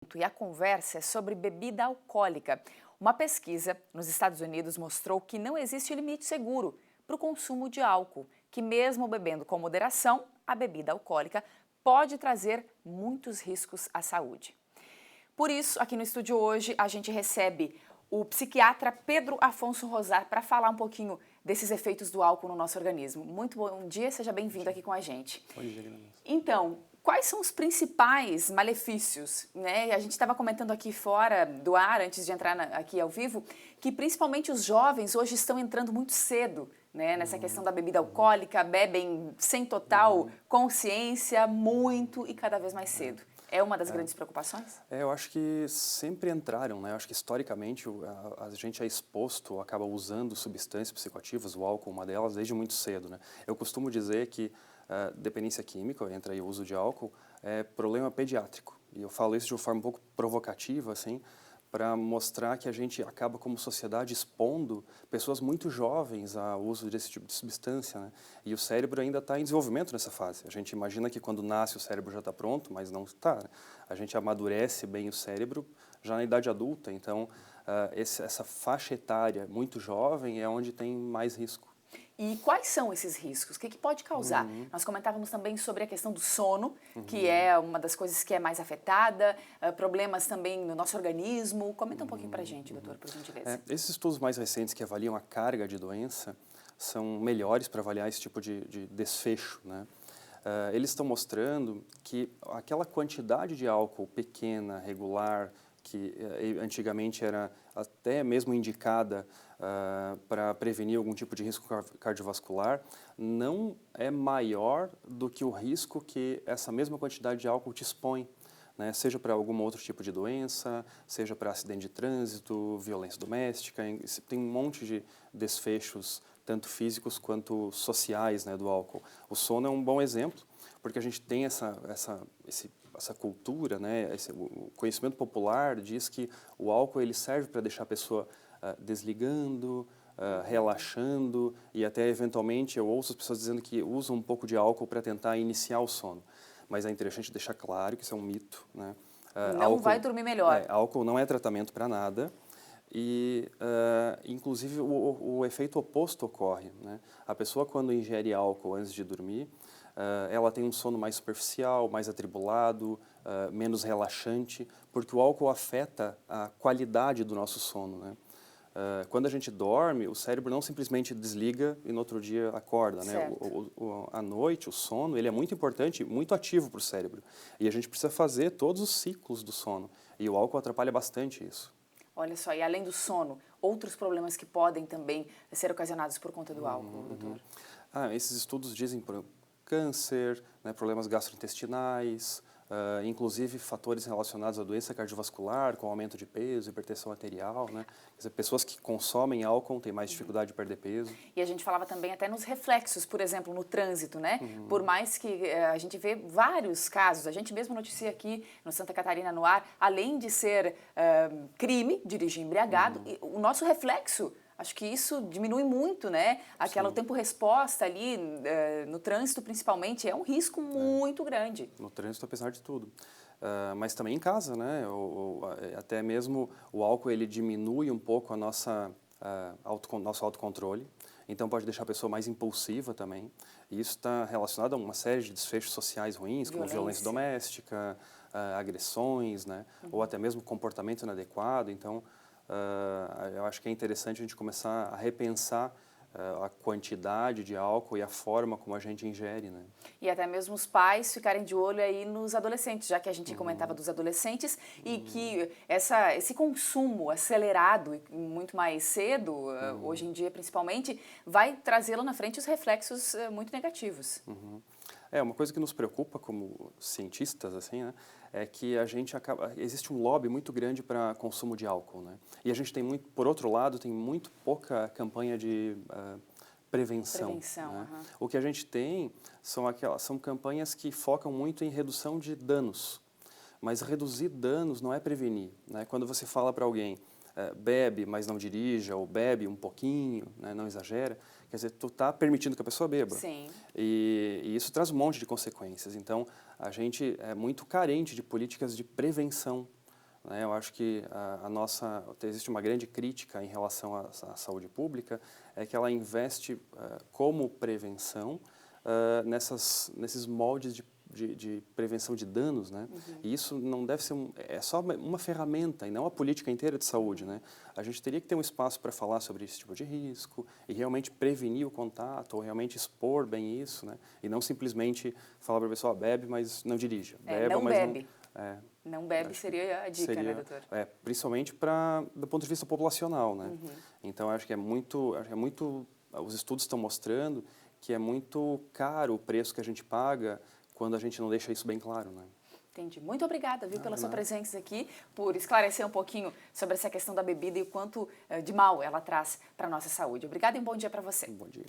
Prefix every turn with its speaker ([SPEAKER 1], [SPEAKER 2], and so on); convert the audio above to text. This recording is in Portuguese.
[SPEAKER 1] assunto e a conversa é sobre bebida alcoólica. Uma pesquisa nos Estados Unidos mostrou que não existe limite seguro para o consumo de álcool, que mesmo bebendo com moderação, a bebida alcoólica pode trazer muitos riscos à saúde. Por isso, aqui no estúdio hoje, a gente recebe o psiquiatra Pedro Afonso Rosar para falar um pouquinho desses efeitos do álcool no nosso organismo. Muito bom dia, seja bem-vindo aqui com a gente.
[SPEAKER 2] Bom dia,
[SPEAKER 1] Então, quais são os principais malefícios, né? A gente estava comentando aqui fora do ar, antes de entrar aqui ao vivo, que principalmente os jovens hoje estão entrando muito cedo, né? Nessa questão da bebida alcoólica, bebem sem total consciência, muito e cada vez mais cedo. É uma das grandes preocupações?
[SPEAKER 2] Eu acho que sempre entraram, né? Eu acho que historicamente a gente é exposto, acaba usando substâncias psicoativas, o álcool uma delas, desde muito cedo, né? Eu costumo dizer que dependência química, entra aí o uso de álcool, é problema pediátrico. E eu falo isso de uma forma um pouco provocativa, assim, para mostrar que a gente acaba como sociedade expondo pessoas muito jovens ao uso desse tipo de substância, né? E o cérebro ainda está em desenvolvimento nessa fase. A gente imagina que quando nasce o cérebro já está pronto, mas não está, né? A gente amadurece bem o cérebro já na idade adulta, então essa faixa etária muito jovem é onde tem mais risco.
[SPEAKER 1] E quais são esses riscos? O que pode causar? Nós comentávamos também sobre a questão do sono, que é uma das coisas que é mais afetada, problemas também no nosso organismo. Comenta um pouquinho pra gente, doutor, por gentileza.
[SPEAKER 2] Esses estudos mais recentes que avaliam a carga de doença são melhores para avaliar esse tipo de desfecho, né? Eles estão mostrando que aquela quantidade de álcool pequena, regular, que antigamente era até mesmo indicada para prevenir algum tipo de risco cardiovascular, não é maior do que o risco que essa mesma quantidade de álcool te expõe, né? Seja para algum outro tipo de doença, seja para acidente de trânsito, violência doméstica, tem um monte de desfechos, tanto físicos quanto sociais, né, do álcool. O sono é um bom exemplo, porque a gente tem essa cultura, né, o conhecimento popular diz que o álcool ele serve para deixar a pessoa desligando, relaxando, e até eventualmente eu ouço as pessoas dizendo que usam um pouco de álcool para tentar iniciar o sono. Mas é interessante deixar claro que isso é um mito, né?
[SPEAKER 1] Não
[SPEAKER 2] Álcool,
[SPEAKER 1] vai dormir melhor.
[SPEAKER 2] Álcool não é tratamento para nada e, inclusive, o efeito oposto ocorre, né? A pessoa, quando ingere álcool antes de dormir, ela tem um sono mais superficial, mais atribulado, menos relaxante, porque o álcool afeta a qualidade do nosso sono, né? Quando a gente dorme, o cérebro não simplesmente desliga e no outro dia acorda, né? À noite, o sono, ele é muito importante, muito ativo para o cérebro. E a gente precisa fazer todos os ciclos do sono. E o álcool atrapalha bastante isso.
[SPEAKER 1] Olha só, e além do sono, outros problemas que podem também ser ocasionados por conta do álcool, doutor?
[SPEAKER 2] Esses estudos dizem por câncer, né, problemas gastrointestinais, inclusive fatores relacionados à doença cardiovascular, com aumento de peso, hipertensão arterial, né? Quer dizer, pessoas que consomem álcool têm mais dificuldade de perder peso.
[SPEAKER 1] E a gente falava também até nos reflexos, por exemplo, no trânsito, né? Por mais que a gente vê vários casos, a gente mesmo noticia aqui no Santa Catarina no ar, além de ser crime dirigir embriagado, o nosso reflexo, acho que isso diminui muito, né? O tempo-resposta ali, no trânsito principalmente, é um risco muito grande.
[SPEAKER 2] No trânsito, apesar de tudo. Mas também em casa, né? Até mesmo o álcool, ele diminui um pouco nosso autocontrole. Então, pode deixar a pessoa mais impulsiva também. E isso está relacionado a uma série de desfechos sociais ruins, como violência doméstica, agressões, né? Ou até mesmo comportamento inadequado. Então, eu acho que é interessante a gente começar a repensar a quantidade de álcool e a forma como a gente ingere, né?
[SPEAKER 1] E até mesmo os pais ficarem de olho aí nos adolescentes, já que a gente comentava dos adolescentes, e que esse consumo acelerado e muito mais cedo, hoje em dia principalmente, vai trazer lá na frente os reflexos muito negativos.
[SPEAKER 2] Uma coisa que nos preocupa como cientistas, assim, né, é que existe um lobby muito grande para consumo de álcool, né? E a gente tem por outro lado, tem muito pouca campanha de prevenção. Né? O que a gente tem são campanhas que focam muito em redução de danos, mas reduzir danos não é prevenir, né? Quando você fala para alguém, bebe, mas não dirija, ou bebe um pouquinho, né, não exagera, quer dizer, tu está permitindo que a pessoa beba.
[SPEAKER 1] Sim.
[SPEAKER 2] E isso traz um monte de consequências. Então, a gente é muito carente de políticas de prevenção né? Eu acho que existe uma grande crítica em relação à saúde pública, é que ela investe como prevenção nesses moldes de prevenção de danos, né? E isso não deve ser é só uma ferramenta e não a política inteira de saúde, né? A gente teria que ter um espaço para falar sobre esse tipo de risco e realmente prevenir o contato ou realmente expor bem isso, né? E não simplesmente falar para a pessoa, bebe, mas não dirija. Beba,
[SPEAKER 1] não
[SPEAKER 2] mas
[SPEAKER 1] bebe.
[SPEAKER 2] Não
[SPEAKER 1] Não bebe seria a dica, né, doutor?
[SPEAKER 2] Principalmente do ponto de vista populacional, né? Então, acho que os estudos estão mostrando que é muito caro o preço que a gente paga quando a gente não deixa isso bem claro, né?
[SPEAKER 1] Entendi. Muito obrigada, viu, pela sua presença aqui, por esclarecer um pouquinho sobre essa questão da bebida e o quanto de mal ela traz para a nossa saúde. Obrigada e um bom dia para você.
[SPEAKER 2] Um bom dia.